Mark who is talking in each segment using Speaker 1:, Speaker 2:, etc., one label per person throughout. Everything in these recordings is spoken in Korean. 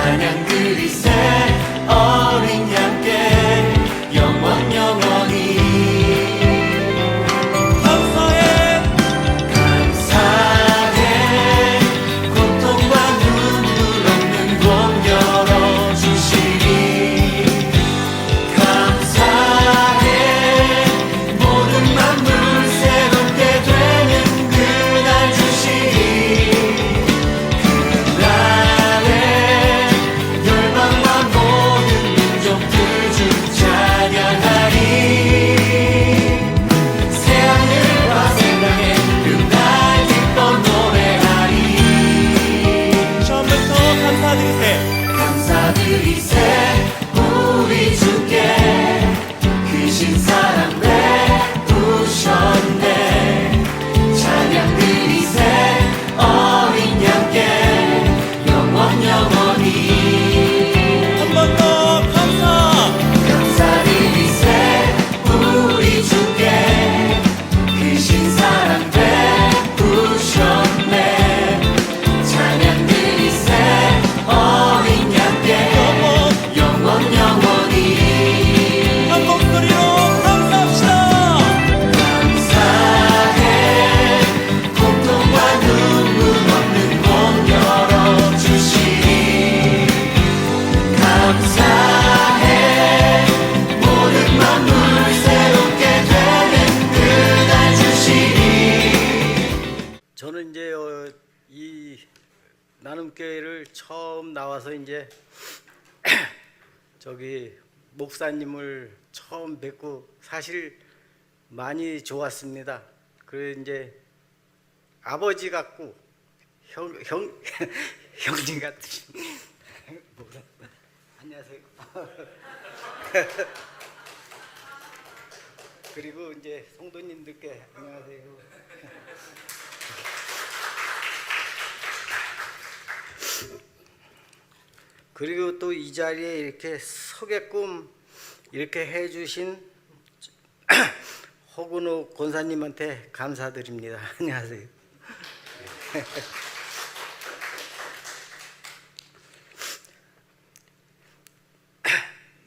Speaker 1: 찬양 그리세 어린 양께 영원 영원히 감사해 감사해 고통과 눈물 없는 곳 열어주시리 감사해 모든 만물 새롭게 되는 그날 주시리 그날에 열방과 모든 민족들 주 찬양하리 새하늘과 새 땅에 그날 기뻐 노래하리
Speaker 2: 처음부터 감사드리세.
Speaker 1: 감사드리세 우리 주께 크신 사랑 베푸셨네 찬양 드리세 어린 양께 영원 영원히
Speaker 2: 한 번 더 감사.
Speaker 1: 감사드리세 우리 주께 크신 사랑 베푸셨네 찬양 드리세 어린 양께 영원 영원히
Speaker 2: 한 목소리로 감사합시다.
Speaker 1: 감사해 고통과 눈물 없는 곳 열어주시리 감사해 모든 만물 새롭게 되는 그날 주시리
Speaker 3: 저는 이제 이 나눔교회를 처음 나와서 이제 저기 목사님을 처음 뵙고 사실 많이 좋았습니다. 그래 이제 아버지 같고 형님 같으신 안녕하세요. 그리고 이제 성도님들께 안녕하세요. 그리고 또 이 자리에 이렇게 서게끔 이렇게 해주신 허근호 권사님한테 감사드립니다. 안녕하세요.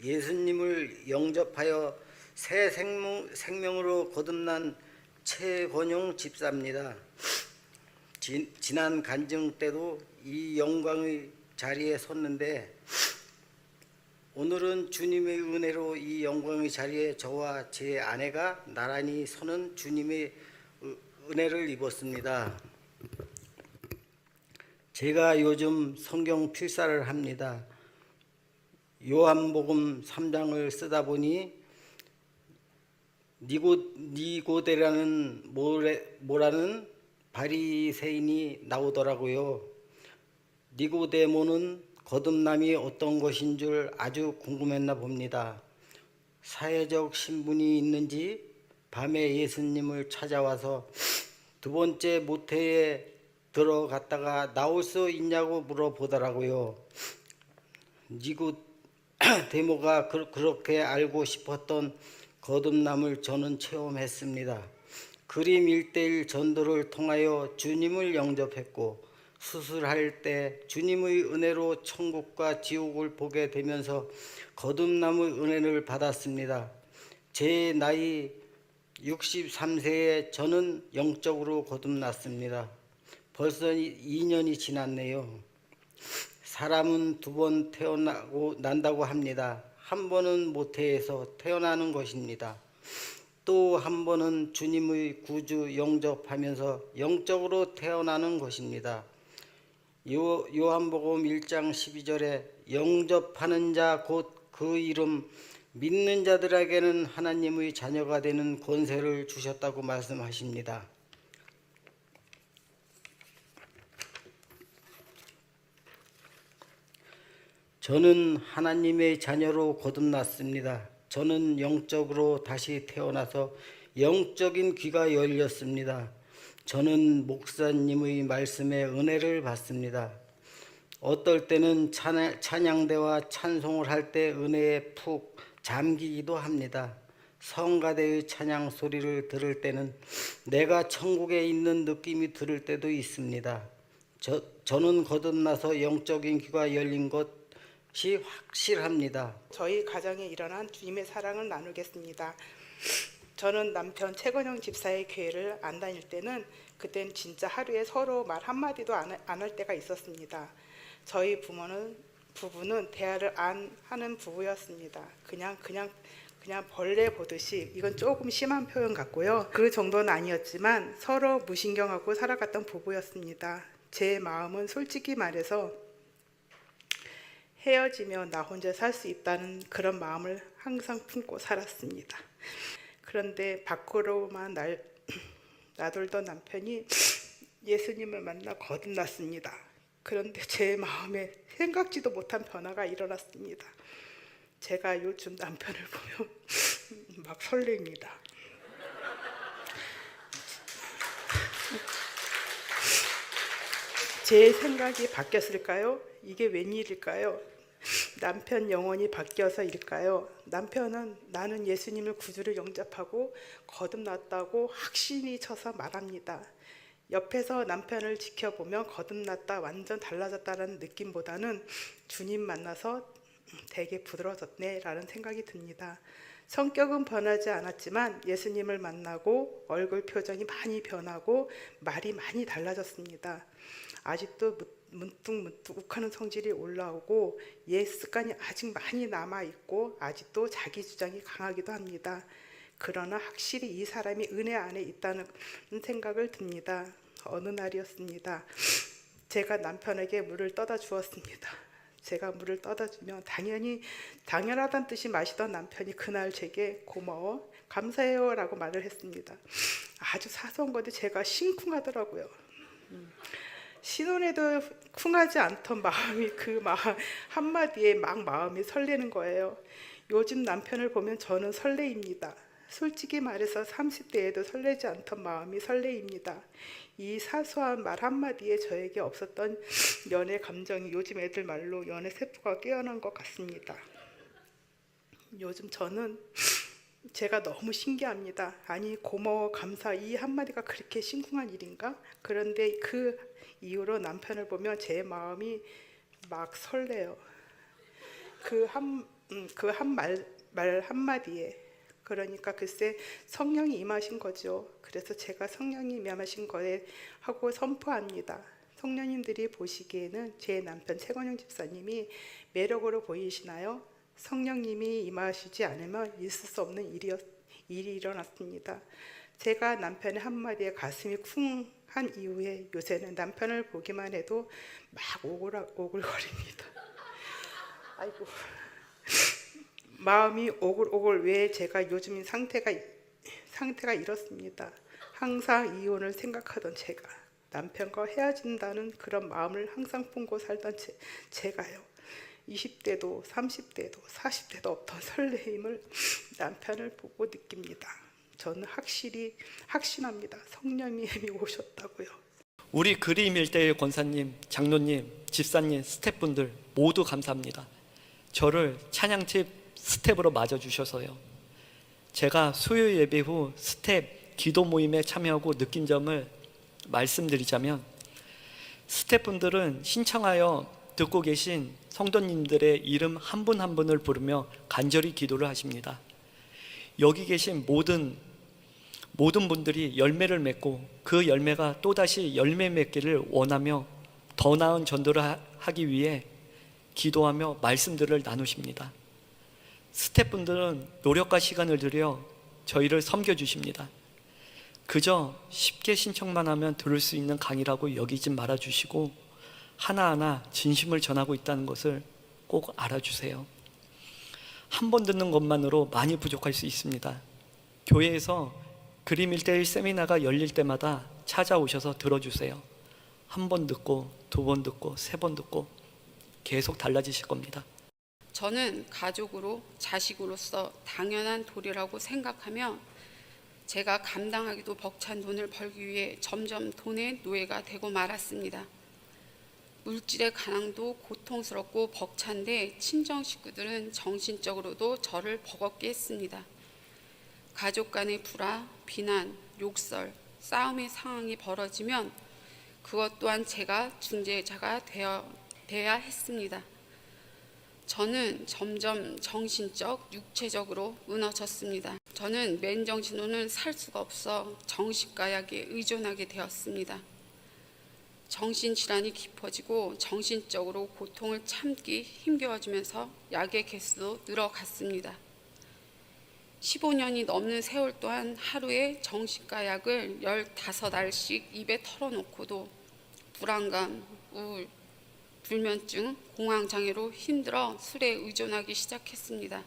Speaker 3: 예수님을 영접하여 새 생명으로 거듭난 최권용 집사입니다. 지난 간증 때도 이 영광의 자리에 섰는데 오늘은 주님의 은혜로 이 영광의 자리에 저와 제 아내가 나란히 서는 주님의 은혜를 입었습니다. 제가 요즘 성경 필사를 합니다. 요한복음 3장을 쓰다 보니 니고데라는 뭐라는 바리새인이 나오더라고요. 니고데모는 거듭남이 어떤 것인 줄 아주 궁금했나 봅니다. 사회적 신분이 있는지 밤에 예수님을 찾아와서 두 번째 모태에 들어갔다가 나올 수 있냐고 물어보더라고요. 니고데모가 그렇게 알고 싶었던 거듭남을 저는 체험했습니다. 그림 1:1 전도를 통하여 주님을 영접했고 수술할 때 주님의 은혜로 천국과 지옥을 보게 되면서 거듭남의 은혜를 받았습니다. 제 나이 63세에 저는 영적으로 거듭났습니다. 벌써 2년이 지났네요. 사람은 2번 태어나고 난다고 합니다. 한 번은 모태에서 태어나는 것입니다. 또 한 번은 주님의 구주 영접하면서 영적으로 태어나는 것입니다. 요한복음 1장 12절에 영접하는 자 곧 그 이름 믿는 자들에게는 하나님의 자녀가 되는 권세를 주셨다고 말씀하십니다. 저는 하나님의 자녀로 거듭났습니다. 저는 영적으로 다시 태어나서 영적인 귀가 열렸습니다. 저는 목사님의 말씀에 은혜를 받습니다. 어떨 때는 찬양대와 찬송을 할 때 은혜에 푹 잠기기도 합니다. 성가대의 찬양 소리를 들을 때는 내가 천국에 있는 느낌이 들을 때도 있습니다. 저는 거듭나서 영적인 귀가 열린 것 것이 확실합니다.
Speaker 4: 저희 가정에 일어난 주님의 사랑을 나누겠습니다. 저는 남편 최건영 집사의 교회를 안 다닐 때는 그땐 진짜 하루에 서로 말 한마디도 안 할 때가 있었습니다. 저희 부부는 대화를 안 하는 부부였습니다. 그냥 벌레 보듯이, 이건 조금 심한 표현 같고요. 그 정도는 아니었지만 서로 무신경하고 살아갔던 부부였습니다. 제 마음은 솔직히 말해서 헤어지면 나 혼자 살 수 있다는 그런 마음을 항상 품고 살았습니다. 그런데 밖으로만 나돌던 남편이 예수님을 만나 거듭났습니다. 그런데 제 마음에 생각지도 못한 변화가 일어났습니다. 제가 요즘 남편을 보면 막 설렙니다. 제 생각이 바뀌었을까요? 이게 웬일일까요? 남편 영혼이 바뀌어서일까요? 남편은 나는 예수님을 구주를 영접하고 거듭났다고 확신이 쳐서 말합니다. 옆에서 남편을 지켜보면 거듭났다, 완전 달라졌다는 느낌보다는 주님 만나서 되게 부드러워졌네 라는 생각이 듭니다. 성격은 변하지 않았지만 예수님을 만나고 얼굴 표정이 많이 변하고 말이 많이 달라졌습니다. 아직도 문득문득 욱하는 성질이 올라오고 옛 습관이 아직 많이 남아있고 아직도 자기 주장이 강하기도 합니다. 그러나 확실히 이 사람이 은혜 안에 있다는 생각을 듭니다. 어느 날이었습니다. 제가 남편에게 물을 떠다 주었습니다. 제가 물을 떠다 주면 당연하다는 뜻이 마시던 남편이 그날 제게 고마워, 감사해요 라고 말을 했습니다. 아주 사소한 건데 제가 심쿵하더라고요. 신혼에도 쿵하지 않던 마음이 그 한마디에 막 마음이 설레는 거예요. 요즘 남편을 보면 저는 설레입니다. 솔직히 말해서 30대에도 설레지 않던 마음이 설레입니다. 이 사소한 말 한마디에 저에게 없었던 연애 감정이 요즘 애들 말로 연애 세포가 깨어난 것 같습니다. 요즘 저는 제가 너무 신기합니다. 아니, 고마워, 감사, 이 한마디가 그렇게 심쿵한 일인가? 그런데 그 이후로 남편을 보면 제 마음이 막 설레요. 그 한 말 한마디에. 그러니까 글쎄 성령이 임하신 거죠. 그래서 제가 성령이 임하신 거에 하고 선포합니다. 성령님들이 보시기에는 제 남편 최건영 집사님이 매력으로 보이시나요? 성령님이 임하시지 않으면 있을 수 없는 일이 일어났습니다. 제가 남편의 한마디에 가슴이 쿵한 이후에 요새는 남편을 보기만 해도 막 오글거립니다. 아이고, 마음이 오글오글. 왜 제가 요즘 상태가 이렇습니다. 항상 이혼을 생각하던 제가 남편과 헤어진다는 그런 마음을 항상 품고 살던 제가요. 20대도 30대도 40대도 없던 설레임을 남편을 보고 느낍니다. 저는 확신합니다. 성령님이 오셨다고요.
Speaker 2: 우리 그림 1:1 권사님, 장로님, 집사님, 스태프분들 모두 감사합니다. 저를 찬양팀 스텝으로 맞아주셔서요. 제가 수요 예배 후 스텝 기도 모임에 참여하고 느낀 점을 말씀드리자면, 스태프분들은 신청하여 듣고 계신 성도님들의 이름 한 분 한 분을 부르며 간절히 기도를 하십니다. 여기 계신 모든 분들이 열매를 맺고 그 열매가 또다시 열매 맺기를 원하며 더 나은 전도를 하기 위해 기도하며 말씀들을 나누십니다. 스태프분들은 노력과 시간을 들여 저희를 섬겨주십니다. 그저 쉽게 신청만 하면 들을 수 있는 강의라고 여기지 말아주시고 하나하나 진심을 전하고 있다는 것을 꼭 알아주세요. 한 번 듣는 것만으로 많이 부족할 수 있습니다. 교회에서 그림 1:1 세미나가 열릴 때마다 찾아오셔서 들어주세요. 한 번 듣고, 두 번 듣고, 세 번 듣고 계속 달라지실 겁니다.
Speaker 5: 저는 가족으로, 자식으로서 당연한 도리라고 생각하며 제가 감당하기도 벅찬 돈을 벌기 위해 점점 돈의 노예가 되고 말았습니다. 물질의 가난도 고통스럽고 벅찬데 친정 식구들은 정신적으로도 저를 버겁게 했습니다. 가족 간의 불화, 비난, 욕설, 싸움의 상황이 벌어지면 그것 또한 제가 중재자가 되어야 했습니다. 저는 점점 정신적, 육체적으로 무너졌습니다. 저는 맨정신으로는 살 수가 없어 정신과 약에 의존하게 되었습니다. 정신질환이 깊어지고 정신적으로 고통을 참기 힘겨워지면서 약의 개수도 늘어갔습니다. 15년이 넘는 세월 동안 하루에 정신과 약을 15알씩 입에 털어놓고도 불안감, 우울, 불면증, 공황장애로 힘들어 술에 의존하기 시작했습니다.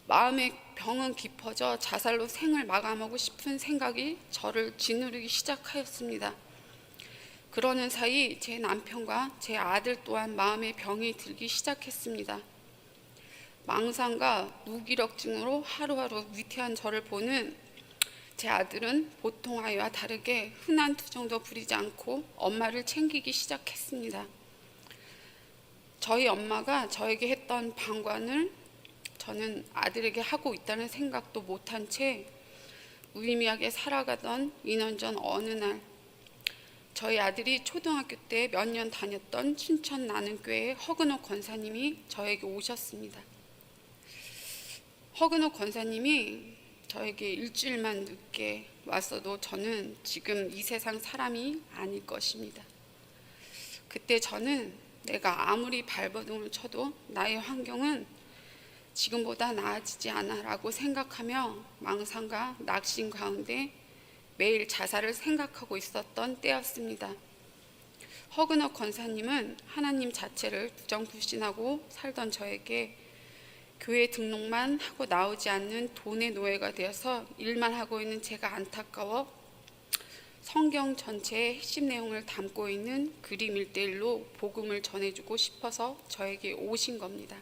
Speaker 5: 마음의 병은 깊어져 자살로 생을 마감하고 싶은 생각이 저를 짓누르기 시작하였습니다. 그러는 사이 제 남편과 제 아들 또한 마음의 병이 들기 시작했습니다. 망상과 무기력증으로 하루하루 위태한 저를 보는 제 아들은 보통 아이와 다르게 흔한 투정도 부리지 않고 엄마를 챙기기 시작했습니다. 저희 엄마가 저에게 했던 방관을 저는 아들에게 하고 있다는 생각도 못한 채 무의미하게 살아가던 2년 전 어느 날 저희 아들이 초등학교 때 몇 년 다녔던 춘천 나는교회 허근호 권사님이 저에게 오셨습니다. 허근호 권사님이 저에게 일주일만 늦게 왔어도 저는 지금 이 세상 사람이 아닐 것입니다. 그때 저는 내가 아무리 발버둥을 쳐도 나의 환경은 지금보다 나아지지 않아 라고 생각하며 망상과 낙심 가운데 매일 자살을 생각하고 있었던 때였습니다. 허근호 권사님은 하나님 자체를 부정부신하고 살던 저에게 교회 등록만 하고 나오지 않는 돈의 노예가 되어서 일만 하고 있는 제가 안타까워 성경 전체의 핵심 내용을 담고 있는 그림 1:1로 복음을 전해주고 싶어서 저에게 오신 겁니다.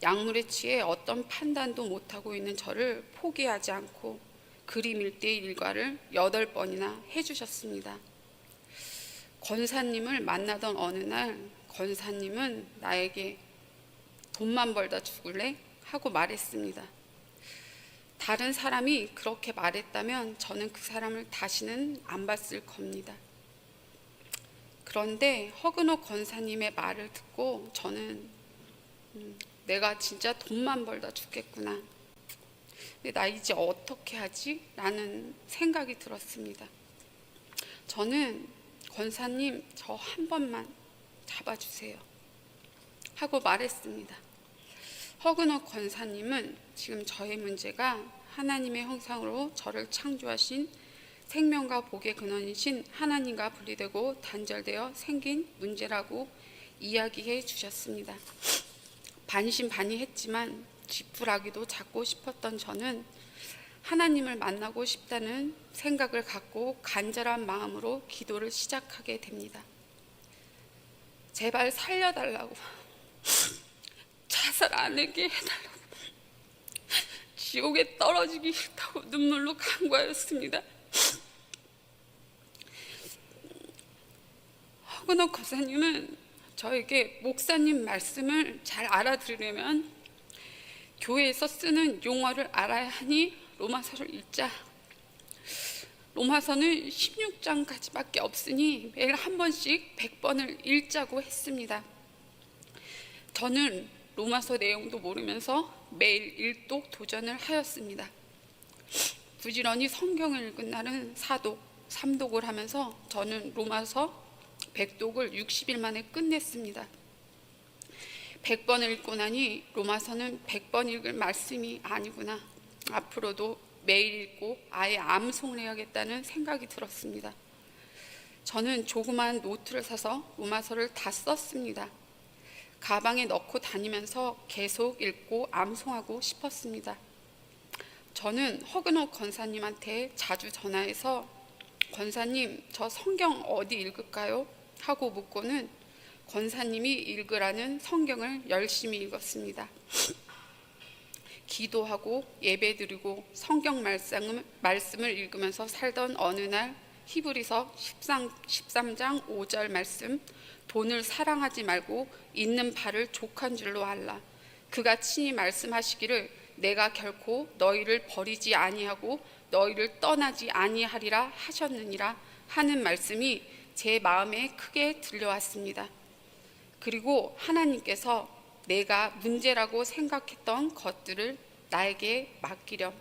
Speaker 5: 약물에 취해 어떤 판단도 못하고 있는 저를 포기하지 않고 그림 1:1 일과를 8번이나 해주셨습니다. 권사님을 만나던 어느 날 권사님은 나에게 돈만 벌다 죽을래? 하고 말했습니다. 다른 사람이 그렇게 말했다면 저는 그 사람을 다시는 안 봤을 겁니다. 그런데 허근호 권사님의 말을 듣고 저는 내가 진짜 돈만 벌다 죽겠구나. 근데 나 이제 어떻게 하지? 라는 생각이 들었습니다. 저는 권사님 저 한 번만 잡아주세요 하고 말했습니다. 허근호 권사님은 지금 저의 문제가 하나님의 형상으로 저를 창조하신 생명과 복의 근원이신 하나님과 분리되고 단절되어 생긴 문제라고 이야기해 주셨습니다. 반신반의했지만 지푸라기도 잡고 싶었던 저는 하나님을 만나고 싶다는 생각을 갖고 간절한 마음으로 기도를 시작하게 됩니다. 제발 살려달라고, 자살 안 하게 해달라고, 지옥에 떨어지기 싫다고 눈물로 간구하였습니다. 허근호 권사님은 저에게 목사님 말씀을 잘 알아들으려면 교회에서 쓰는 용어를 알아야 하니 로마서를 읽자. 로마서는 16장까지밖에 없으니 매일 한 번씩 100번을 읽자고 했습니다. 저는 로마서 내용도 모르면서 매일 일독 도전을 하였습니다. 부지런히 성경을 읽은 날은 4독, 3독을 하면서 저는 로마서 100독을 60일 만에 끝냈습니다. 100번을 읽고 나니 로마서는 100번 읽을 말씀이 아니구나. 앞으로도 매일 읽고 아예 암송을 해야겠다는 생각이 들었습니다. 저는 조그마한 노트를 사서 로마서를 다 썼습니다. 가방에 넣고 다니면서 계속 읽고 암송하고 싶었습니다. 저는 허근호 권사님한테 자주 전화해서 권사님 저 성경 어디 읽을까요? 하고 묻고는 권사님이 읽으라는 성경을 열심히 읽었습니다. 기도하고 예배드리고 성경 말씀을 읽으면서 살던 어느 날 히브리서 13장 5절 말씀, 돈을 사랑하지 말고 있는 바를 족한 줄로 알라. 그가 친히 말씀하시기를 내가 결코 너희를 버리지 아니하고 너희를 떠나지 아니하리라 하셨느니라 하는 말씀이 제 마음에 크게 들려왔습니다. 그리고 하나님께서 내가 문제라고 생각했던 것들을 나에게 맡기렴.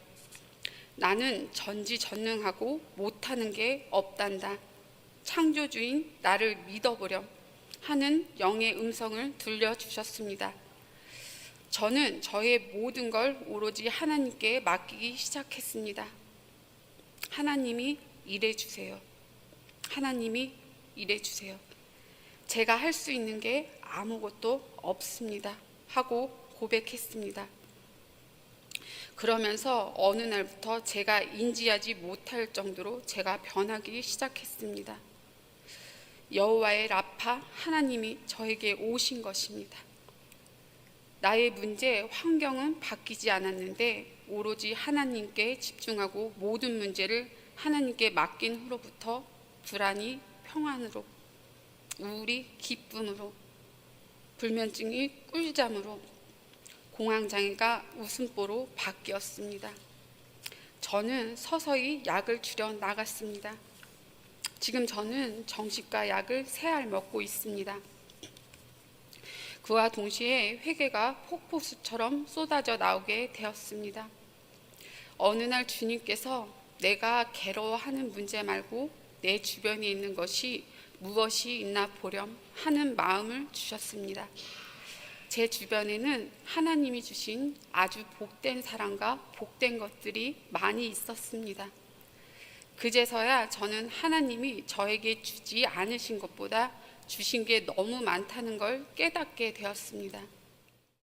Speaker 5: 나는 전지전능하고 못하는 게 없단다. 창조주인 나를 믿어보렴 하는 영의 음성을 들려주셨습니다. 저는 저의 모든 걸 오로지 하나님께 맡기기 시작했습니다. 하나님이 일해주세요. 하나님이 일해주세요. 제가 할 수 있는 게 아무것도 없습니다 하고 고백했습니다. 그러면서 어느 날부터 제가 인지하지 못할 정도로 제가 변하기 시작했습니다. 여호와의 라파 하나님이 저에게 오신 것입니다. 나의 문제, 환경은 바뀌지 않았는데 오로지 하나님께 집중하고 모든 문제를 하나님께 맡긴 후로부터 불안이 평안으로, 우울이 기쁨으로, 불면증이 꿀잠으로, 공황장애가 웃음보로 바뀌었습니다. 저는 서서히 약을 줄여 나갔습니다. 지금 저는 정신과 약을 3알 먹고 있습니다. 그와 동시에 회개가 폭포수처럼 쏟아져 나오게 되었습니다. 어느 날 주님께서 내가 괴로워하는 문제 말고 내 주변에 있는 것이 무엇이 있나 보렴 하는 마음을 주셨습니다. 제 주변에는 하나님이 주신 아주 복된 사랑과 복된 것들이 많이 있었습니다. 그제서야 저는 하나님이 저에게 주지 않으신 것보다 주신 게 너무 많다는 걸 깨닫게 되었습니다.